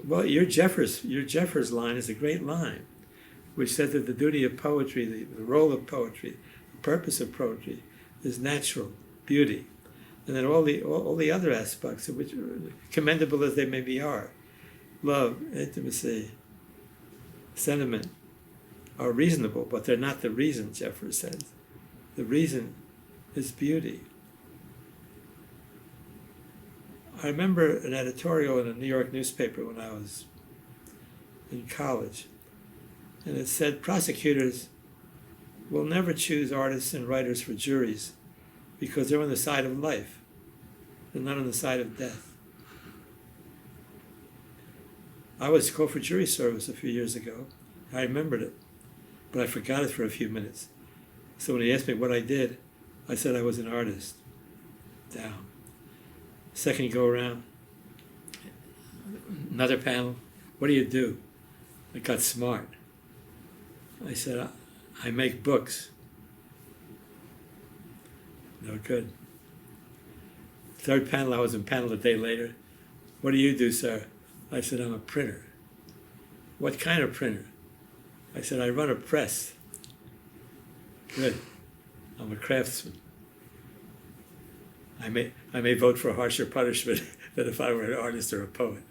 Well, your Jeffers line is a great line, which says that the duty of poetry, the role of poetry, the purpose of poetry, is natural beauty, and then all the other aspects, of which, commendable as they maybe are, love, intimacy, sentiment, are reasonable, but they're not the reason. Jeffers says the reason is beauty. I remember an editorial in a New York newspaper when I was in college, and it said prosecutors will never choose artists and writers for juries because they're on the side of life. They're not on the side of death. I was called for jury service a few years ago. I remembered it, but I forgot it for a few minutes. So when he asked me what I did, I said I was an artist. Down. Second go around, another panel. What do you do? I got smart. I said, I make books. No good. Third panel, I was in panel a day later. What do you do, sir? I said, I'm a printer. What kind of printer? I said, I run a press. Good. I'm a craftsman. I may vote for harsher punishment than if I were an artist or a poet.